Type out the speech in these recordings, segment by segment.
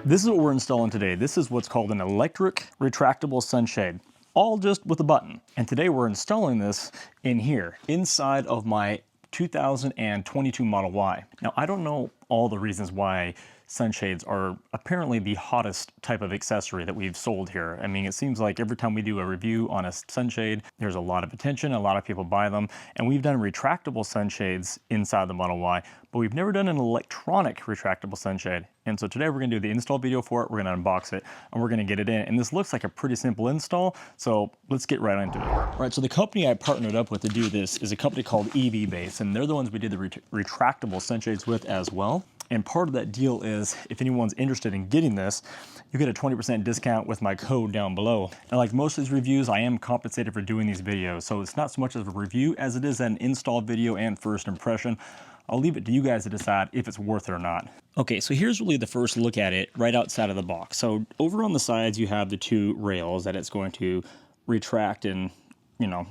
This is what we're installing today. This is what's called an electric retractable sunshade, all just with a button. And today we're installing this in here, inside of my 2022 Model Y. Now, I don't know all the reasons why sunshades are apparently the hottest type of accessory that we've sold here. I mean, it seems like every time we do a review on a sunshade, there's a lot of attention, a lot of people buy them, and we've done retractable sunshades inside the Model Y, but we've never done an electronic retractable sunshade. And so today we're gonna do the install video for it, we're gonna unbox it, and we're gonna get it in. And this looks like a pretty simple install, so let's get right into it. All right, so the company I partnered up with to do this is a company called EV-Base, and they're the ones we did the retractable sunshades with as well. And part of that deal is, if anyone's interested in getting this, you get a 20% discount with my code down below. And like most of these reviews, I am compensated for doing these videos. So it's not so much of a review as it is an install video and first impression. I'll leave it to you guys to decide if it's worth it or not. Okay, so here's really the first look at it right outside of the box. So over on the sides, you have the two rails that it's going to retract and,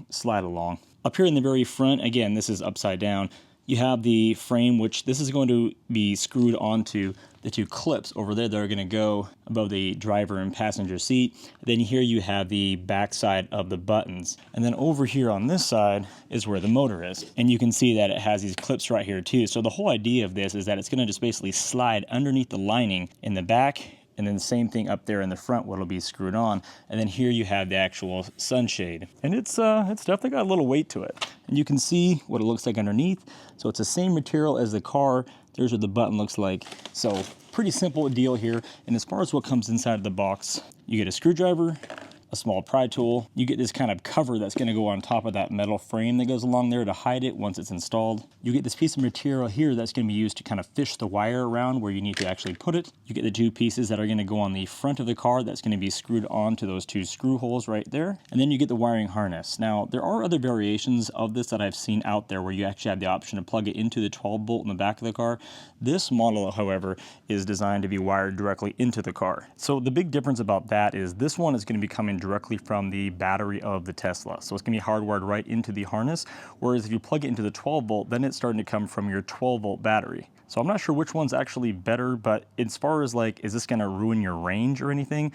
slide along. Up here in the very front, again, this is upside down. You have the frame, which this is going to be screwed onto the two clips over there that are going to go above the driver and passenger seat. Then here you have the back side of the buttons. And then over here on this side is where the motor is. And you can see that it has these clips right here too. So the whole idea of this is that it's going to just basically slide underneath the lining in the back, and then the same thing up there in the front what'll be screwed on. And then here you have the actual sunshade. And it's definitely got a little weight to it. And you can see what it looks like underneath. So it's the same material as the car. There's what the button looks like. So pretty simple deal here. And as far as what comes inside of the box, you get a screwdriver, a small pry tool. You get this kind of cover that's going to go on top of that metal frame that goes along there to hide it once it's installed. You get this piece of material here that's going to be used to kind of fish the wire around where you need to actually put it. You get the two pieces that are going to go on the front of the car that's going to be screwed onto those two screw holes right there. And then you get the wiring harness. Now, there are other variations of this that I've seen out there where you actually have the option to plug it into the 12 volt in the back of the car. This model, however, is designed to be wired directly into the car. So the big difference about that is this one is going to be coming directly from the battery of the Tesla. So it's going to be hardwired right into the harness, whereas if you plug it into the 12 volt, then it's starting to come from your 12 volt battery. So I'm not sure which one's actually better, but as far as like, is this going to ruin your range or anything?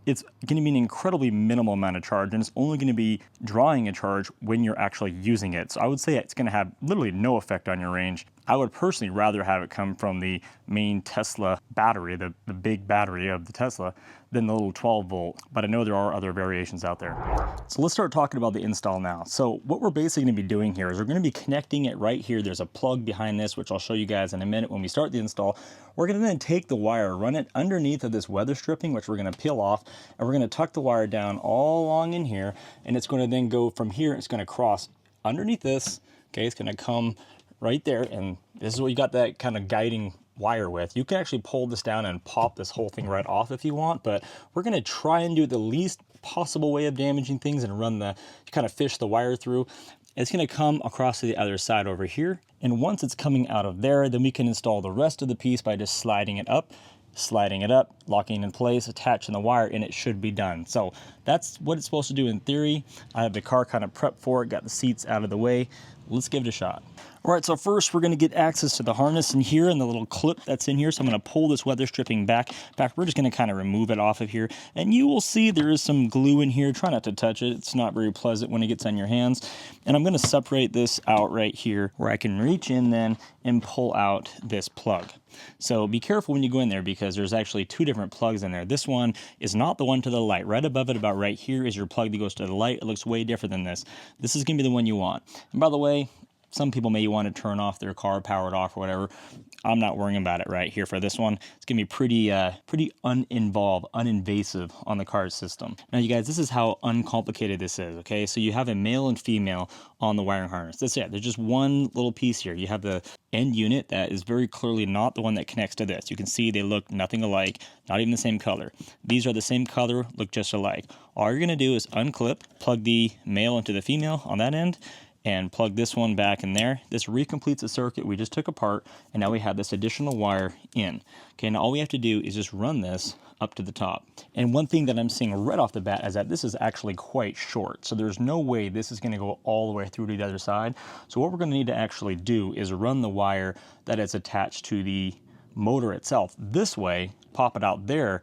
It's going to be an incredibly minimal amount of charge, and it's only going to be drawing a charge when you're actually using it. So I would say it's going to have literally no effect on your range. I would personally rather have it come from the main Tesla battery, the big battery of the Tesla, than the little 12 volt, but I know there are other variations out there. So let's start talking about the install now. So what we're basically going to be doing here is we're going to be connecting it right here. There's a plug behind this, which I'll show you guys in a minute when we start the install. We're going to then take the wire, run it underneath of this weather stripping, which we're going to peel off, and we're going to tuck the wire down all along in here, and it's going to then go from here, it's going to cross underneath this, okay, it's going to come right there, and this is what you got that kind of guiding wire with. You can actually pull this down and pop this whole thing right off if you want, but we're going to try and do the least possible way of damaging things and run the, kind of fish the wire through. It's going to come across to the other side over here, and once it's coming out of there, then we can install the rest of the piece by just sliding it up, locking in place, attaching the wire, and it should be done. So that's what it's supposed to do in theory. I have the car kind of prepped for it, got the seats out of the way. Let's give it a shot. All right, so first we're going to get access to the harness in here and the little clip that's in here. So I'm going to pull this weather stripping back. We're just going to kind of remove it off of here. And you will see there is some glue in here. Try not to touch it. It's not very pleasant when it gets on your hands. And I'm going to separate this out right here where I can reach in then and pull out this plug. So be careful when you go in there because there's actually two different plugs in there. This one is not the one to the light. Right above it, about right here, is your plug that goes to the light. It looks way different than this. This is going to be the one you want. And by the way, some people may want to turn off their car, power it off or whatever. I'm not worrying about it right here for this one. It's going to be pretty uninvasive on the car system. Now, you guys, this is how uncomplicated this is, okay? So you have a male and female on the wiring harness. That's it. There's just one little piece here. You have the end unit that is very clearly not the one that connects to this. You can see they look nothing alike, not even the same color. These are the same color, look just alike. All you're going to do is unclip, plug the male into the female on that end, and plug this one back in there. This recompletes the circuit we just took apart, and now we have this additional wire in. Okay, now all we have to do is just run this up to the top. And one thing that I'm seeing right off the bat is that this is actually quite short, so there's no way this is going to go all the way through to the other side. So what we're going to need to actually do is run the wire that is attached to the motor itself this way, pop it out there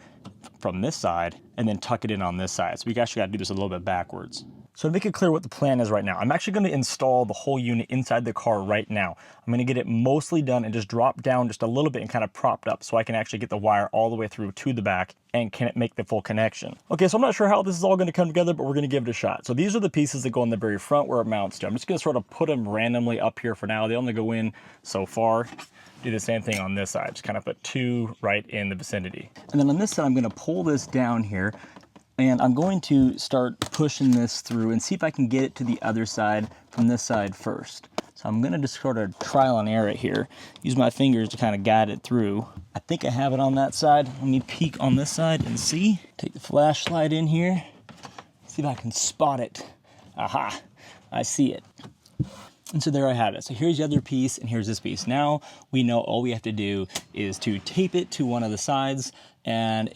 from this side, and then tuck it in on this side. So we actually got to do this a little bit backwards. So to make it clear what the plan is right now, I'm actually going to install the whole unit inside the car right now. I'm going to get it mostly done and just drop down just a little bit and kind of propped up so I can actually get the wire all the way through to the back and can make the full connection. Okay, so I'm not sure how this is all going to come together, but we're going to give it a shot. So these are the pieces that go in the very front where it mounts to. I'm just going to sort of put them randomly up here for now. They only go in so far. Do the same thing on this side. Just kind of put 2 right in the vicinity. And then on this side, I'm going to pull this down here. And I'm going to start pushing this through and see if I can get it to the other side from this side first. So I'm gonna just sort of trial and error it here. Use my fingers to kind of guide it through. I think I have it on that side. Let me peek on this side and see. Take the flashlight in here. See if I can spot it. Aha, I see it. And so there I have it. So here's the other piece and here's this piece. Now we know all we have to do is to tape it to one of the sides and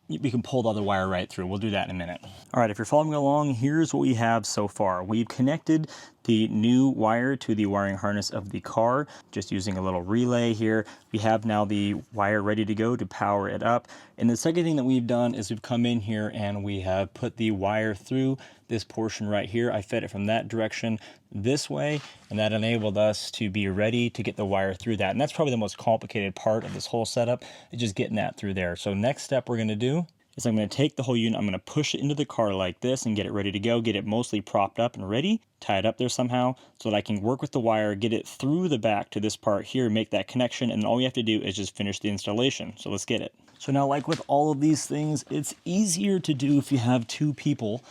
we can pull the other wire right through. We'll do that in a minute. All right, if you're following along, here's what we have so far. We've connected the new wire to the wiring harness of the car, just using a little relay here. We have now the wire ready to go to power it up. And the second thing that we've done is we've come in here and we have put the wire through this portion right here. I fed it from that direction this way, and that enabled us to be ready to get the wire through that. And that's probably the most complicated part of this whole setup, is just getting that through there. So next step we're gonna do is I'm gonna take the whole unit, I'm gonna push it into the car like this and get it ready to go, get it mostly propped up and ready, tie it up there somehow so that I can work with the wire, get it through the back to this part here, make that connection, and all we have to do is just finish the installation. So let's get it. So now, like with all of these things, it's easier to do if you have 2 people,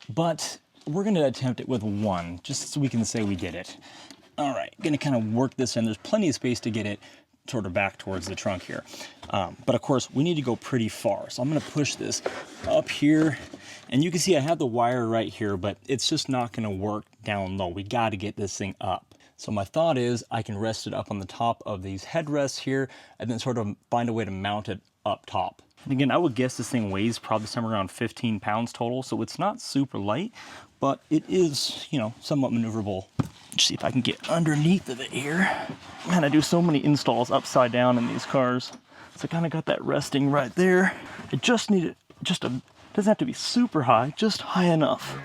but we're gonna attempt it with 1, just so we can say we did it. All right, gonna kind of work this in. There's plenty of space to get it sort of back towards the trunk here. But of course, we need to go pretty far. So I'm gonna push this up here, and you can see I have the wire right here, but it's just not gonna work down low. We gotta get this thing up. So my thought is I can rest it up on the top of these headrests here, and then sort of find a way to mount it up top. And again, I would guess this thing weighs probably somewhere around 15 pounds total, so it's not super light, but it is, you know, somewhat maneuverable. Let's see if I can get underneath of it here. Man, I do so many installs upside down in these cars. So I kind of got that resting right there. I just need it, doesn't have to be super high, just high enough.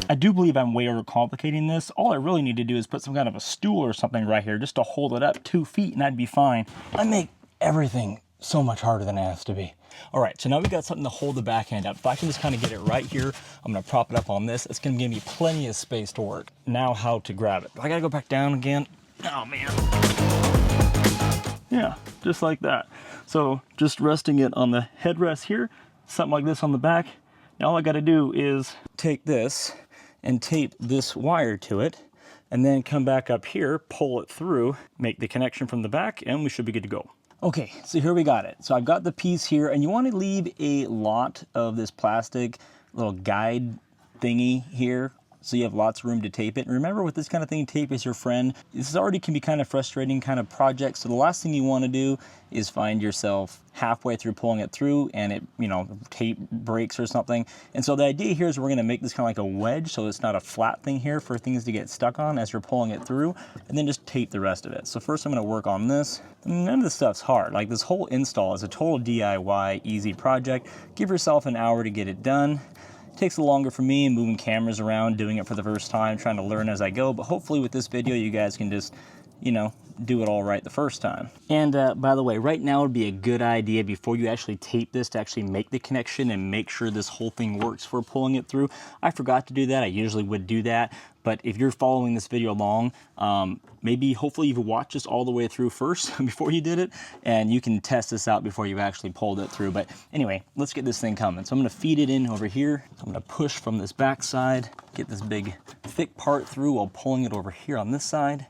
I do believe I'm way overcomplicating this. All I really need to do is put some kind of a stool or something right here just to hold it up 2 feet and I'd be fine. I make everything so much harder than it has to be. All right, so now we got something to hold the back end up. If I can just kind of get it right here, I'm gonna prop it up on this. It's gonna give me plenty of space to work. Now how to grab it. I gotta go back down again. Oh man. Yeah, just like that. So just resting it on the headrest here, something like this on the back. Now all I gotta do is take this and tape this wire to it, and then come back up here, pull it through, make the connection from the back, and we should be good to go. Okay, so here we got it. So I've got the piece here, and you want to leave a lot of this plastic little guide thingy here so you have lots of room to tape it. And remember, with this kind of thing, tape is your friend. This already can be kind of frustrating kind of project. So the last thing you want to do is find yourself halfway through pulling it through and it, you know, tape breaks or something. And so the idea here is we're going to make this kind of like a wedge so it's not a flat thing here for things to get stuck on as you're pulling it through, and then just tape the rest of it. So first I'm going to work on this. None of this stuff's hard. Like, this whole install is a total DIY easy project. Give yourself an hour to get it done. It takes a little longer for me, moving cameras around, doing it for the first time, trying to learn as I go, but hopefully with this video you guys can just, you know, do it all right the first time. And by the way, right now would be a good idea before you actually tape this to actually make the connection and make sure this whole thing works for pulling it through. I forgot to do that. I usually would do that, but if you're following this video along, maybe hopefully you've watched this all the way through first before you did it, and you can test this out before you've actually pulled it through. But anyway, let's get this thing coming. So I'm gonna feed it in over here. So I'm gonna push from this back side, get this big thick part through while pulling it over here on this side.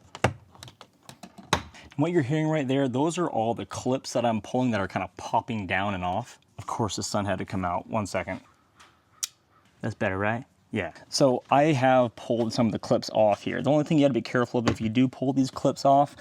What you're hearing right there, those are all the clips that I'm pulling that are kind of popping down and off. Of course, the sun had to come out. 1 second. That's better, right? Yeah. So I have pulled some of the clips off here. The only thing you gotta be careful of if you do pull these clips off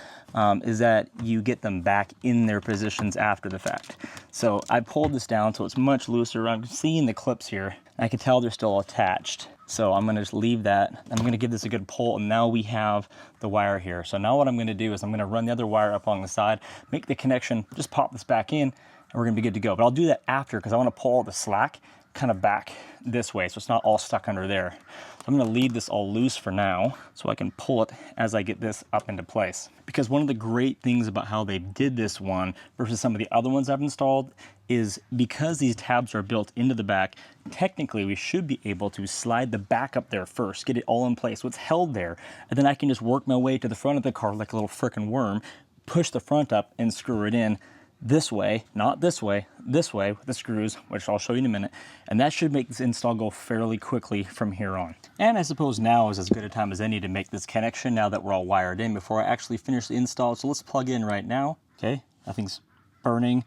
is that you get them back in their positions after the fact. So I pulled this down so it's much looser. I'm seeing the clips here. I can tell they're still attached. So I'm gonna just leave that. I'm gonna give this a good pull, and now we have the wire here. So now what I'm gonna do is I'm gonna run the other wire up along the side, make the connection, just pop this back in, and we're gonna be good to go. But I'll do that after, because I wanna pull all the slack kind of back this way so it's not all stuck under there. So I'm gonna leave this all loose for now so I can pull it as I get this up into place. Because one of the great things about how they did this one versus some of the other ones I've installed is because these tabs are built into the back, technically we should be able to slide the back up there first, get it all in place so it's held there, and then I can just work my way to the front of the car like a little frickin' worm, push the front up and screw it in this way, not this way with the screws, which I'll show you in a minute. And that should make this install go fairly quickly from here on. And I suppose now is as good a time as any to make this connection now that we're all wired in before I actually finish the install. So let's plug in right now. Okay, nothing's burning.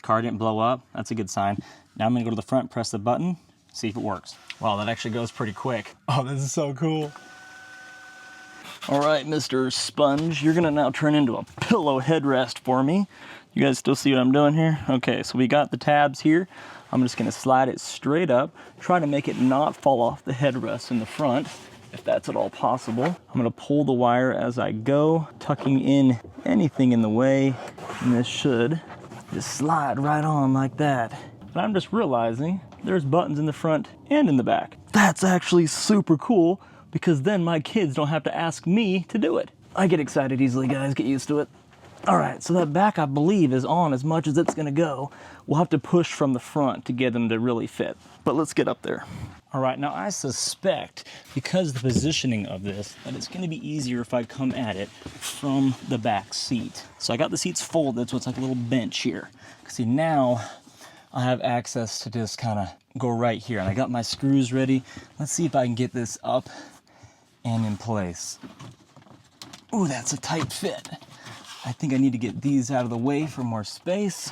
Car didn't blow up. That's a good sign. Now I'm gonna go to the front, press the button, see if it works. Wow, that actually goes pretty quick. Oh, this is so cool. All right, Mr. Sponge, you're gonna now turn into a pillow headrest for me. You guys still see what I'm doing here? Okay, so we got the tabs here. I'm just gonna slide it straight up, try to make it not fall off the headrest in the front, if that's at all possible. I'm gonna pull the wire as I go, tucking in anything in the way, and this should just slide right on like that. But I'm just realizing there's buttons in the front and in the back. That's actually super cool, because then my kids don't have to ask me to do it. I get excited easily, guys, get used to it. All right, so that back, I believe, is on as much as it's gonna go. We'll have to push from the front to get them to really fit, but let's get up there. All right, now I suspect, because of the positioning of this, that it's gonna be easier if I come at it from the back seat. So I got the seats folded, so it's like a little bench here. See, now I have access to just kind of go right here, and I got my screws ready. Let's see if I can get this up and in place. Ooh, that's a tight fit. I think I need to get these out of the way for more space.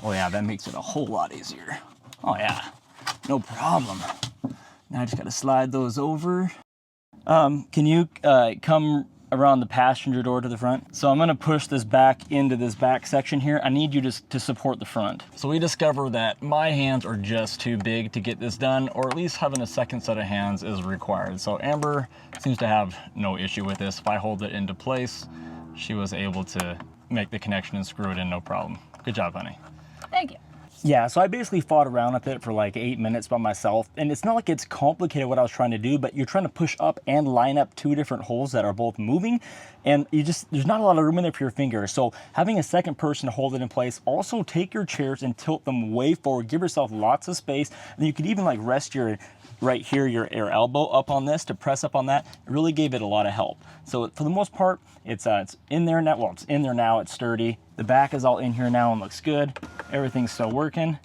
Oh yeah, that makes it a whole lot easier. Oh yeah, no problem. Now I just gotta slide those over. Can you come around the passenger door to the front? So I'm gonna push this back into this back section here. I need you to support the front. So we discover that my hands are just too big to get this done, or at least having a second set of hands is required. So Amber seems to have no issue with this. If I hold it into place, she was able to make the connection and screw it in, no problem. Good job, honey. Thank you. Yeah, so I basically fought around with it for like 8 minutes by myself, and it's not like it's complicated what I was trying to do, but you're trying to push up and line up two different holes that are both moving, and there's not a lot of room in there for your fingers. So having a second person to hold it in place, also take your chairs and tilt them way forward, give yourself lots of space, and you could even like rest your right here, your elbow up on this to press up on that. It really gave it a lot of help. So for the most part, it's in there now. Well, it's in there now, it's sturdy. The back is all in here now and looks good. Everything's still working.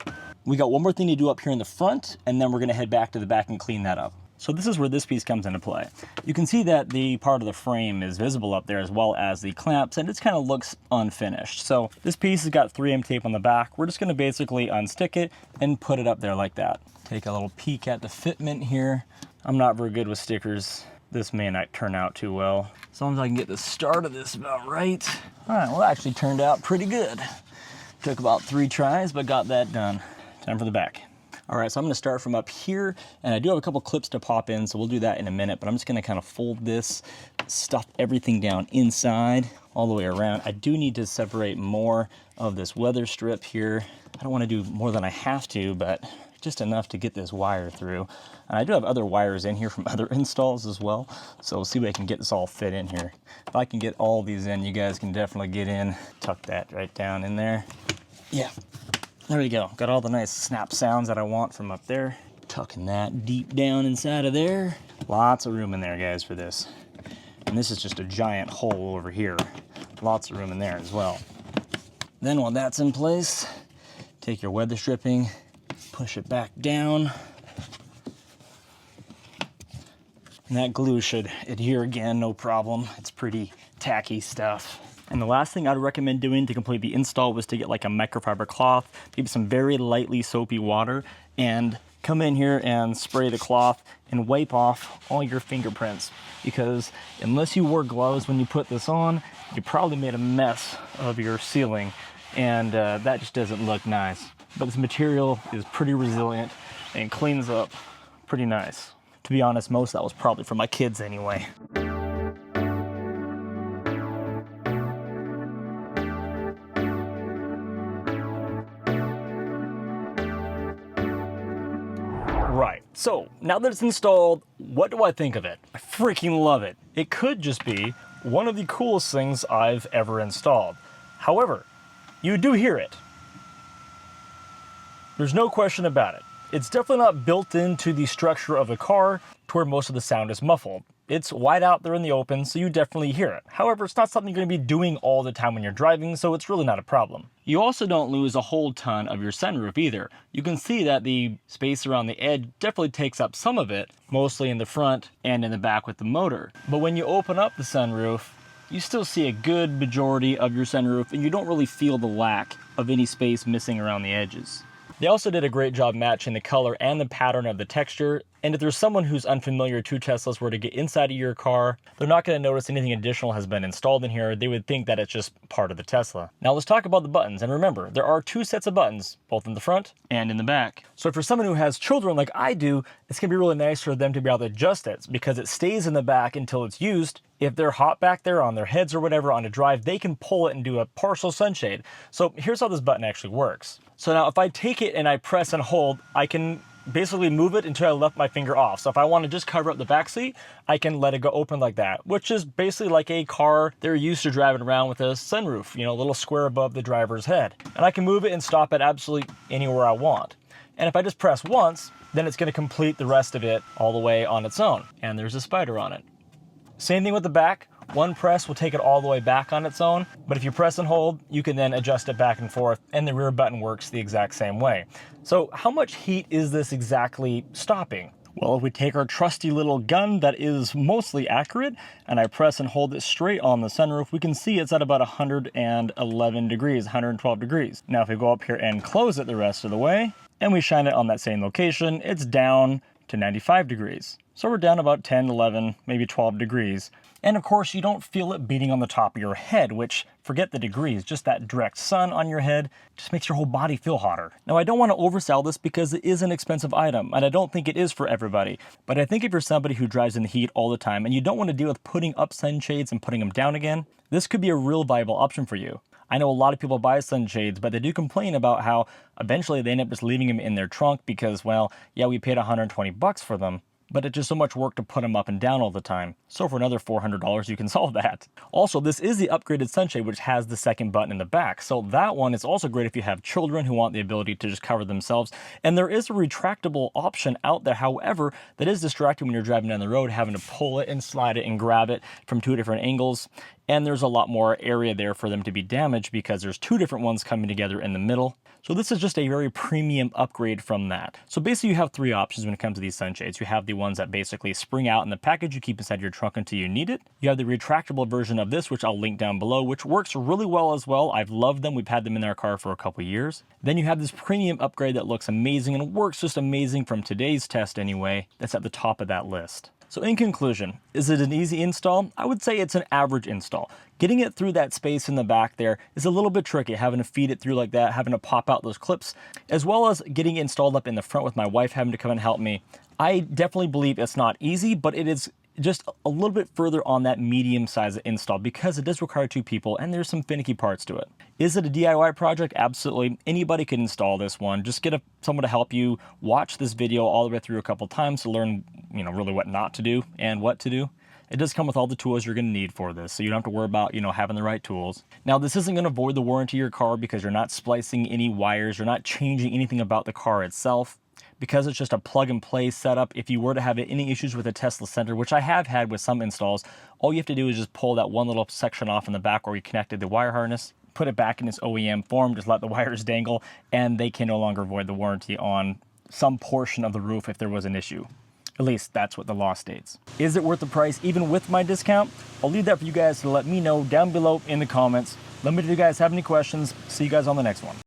We got one more thing to do up here in the front, and then we're gonna head back to the back and clean that up. So this is where this piece comes into play. You can see that the part of the frame is visible up there as well as the clamps, and it kind of looks unfinished. So this piece has got 3M tape on the back. We're just gonna basically unstick it and put it up there like that. Take a little peek at the fitment here. I'm not very good with stickers. This may not turn out too well. As long as I can get the start of this about right. All right, well, it actually turned out pretty good. Took about 3 tries, but got that done. Time for the back. All right, so I'm gonna start from up here, and I do have a couple clips to pop in, so we'll do that in a minute, but I'm just gonna kind of fold this, stuff everything down inside, all the way around. I do need to separate more of this weather strip here. I don't wanna do more than I have to, but just enough to get this wire through. And I do have other wires in here from other installs as well, so we'll see if I can get this all fit in here. If I can get all these in, you guys can definitely get in. Tuck that right down in there. Yeah, there we go. Got all the nice snap sounds that I want from up there. Tucking that deep down inside of there. Lots of room in there, guys, for this. And this is just a giant hole over here. Lots of room in there as well. Then while that's in place, take your weather stripping, push it back down. And that glue should adhere again, no problem. It's pretty tacky stuff. And the last thing I'd recommend doing to complete the install was to get like a microfiber cloth, maybe some very lightly soapy water, and come in here and spray the cloth and wipe off all your fingerprints. Because unless you wore gloves when you put this on, you probably made a mess of your ceiling, and that just doesn't look nice. But this material is pretty resilient and cleans up pretty nice. To To be honest, most of that was probably for my kids anyway. Right, so now that it's installed, what do I think of it? I freaking love it. It could just be one of the coolest things I've ever installed. However, you do hear it. There's no question about it. It's definitely not built into the structure of the car to where most of the sound is muffled. It's wide out there in the open, so you definitely hear it. However, it's not something you're going to be doing all the time when you're driving, so it's really not a problem. You also don't lose a whole ton of your sunroof either. You can see that the space around the edge definitely takes up some of it, mostly in the front and in the back with the motor. But when you open up the sunroof, you still see a good majority of your sunroof, and you don't really feel the lack of any space missing around the edges. They also did a great job matching the color and the pattern of the texture, and if there's someone who's unfamiliar to Teslas were to get inside of your car, they're not going to notice anything additional has been installed in here. They would think that it's just part of the Tesla. Now let's talk about the buttons, and remember, there are two sets of buttons, both in the front and in the back. So for someone who has children like I do, it's going to be really nice for them to be able to adjust it because it stays in the back until it's used. If they're hot back there on their heads or whatever on a drive, they can pull it and do a partial sunshade. So here's how this button actually works. So now if I take it and I press and hold, I can basically move it until I left my finger off. So if I want to just cover up the back seat, I can let it go open like that, which is basically like a car they're used to driving around with a sunroof, you know, a little square above the driver's head. And I can move it and stop it absolutely anywhere I want. And if I just press once, then it's going to complete the rest of it all the way on its own. And there's a spider on it. Same thing with the back. One press will take it all the way back on its own, but if you press and hold, you can then adjust it back and forth, and the rear button works the exact same way. So how much heat is this exactly stopping? Well, if we take our trusty little gun that is mostly accurate, and I press and hold it straight on the sunroof, we can see it's at about 111 degrees, 112 degrees. Now if we go up here and close it the rest of the way, and we shine it on that same location, it's down to 95 degrees. So we're down about 10, 11, maybe 12 degrees. And of course, you don't feel it beating on the top of your head, which, forget the degrees, just that direct sun on your head just makes your whole body feel hotter. Now, I don't want to oversell this because it is an expensive item, and I don't think it is for everybody. But I think if you're somebody who drives in the heat all the time and you don't want to deal with putting up sunshades and putting them down again, this could be a real viable option for you. I know a lot of people buy sunshades, but they do complain about how eventually they end up just leaving them in their trunk because, well, yeah, we paid $120 for them, but it's just so much work to put them up and down all the time. So for another $400, you can solve that. Also, this is the upgraded sunshade, which has the second button in the back. So that one is also great if you have children who want the ability to just cover themselves. And there is a retractable option out there, however, that is distracting when you're driving down the road, having to pull it and slide it and grab it from two different angles. And there's a lot more area there for them to be damaged because there's two different ones coming together in the middle. So this is just a very premium upgrade from that. So basically you have three options when it comes to these sunshades. You have the ones that basically spring out in the package you keep inside your trunk until you need it. You have the retractable version of this, which I'll link down below, which works really well as well. I've loved them. We've had them in our car for a couple years. Then you have this premium upgrade that looks amazing and works just amazing from today's test anyway. That's at the top of that list. So in conclusion, is it an easy install? I would say it's an average install. Getting it through that space in the back there is a little bit tricky, having to feed it through like that, having to pop out those clips, as well as getting it installed up in the front with my wife having to come and help me. I definitely believe it's not easy, but it is just a little bit further on that medium size install because it does require two people and there's some finicky parts to it. Is it a DIY project? Absolutely. Anybody can install this one. Just get someone to help you. Watch this video all the way through a couple times to learn, really what not to do and what to do. It does come with all the tools you're going to need for this, so you don't have to worry about, having the right tools. Now, this isn't going to void the warranty of your car because you're not splicing any wires, you're not changing anything about the car itself. Because it's just a plug-and-play setup, if you were to have any issues with a Tesla Center, which I have had with some installs, all you have to do is just pull that one little section off in the back where you connected the wire harness, put it back in its OEM form, just let the wires dangle, and they can no longer void the warranty on some portion of the roof if there was an issue. At least that's what the law states. Is it worth the price even with my discount? I'll leave that for you guys to let me know down below in the comments. Let me know if you guys have any questions. See you guys on the next one.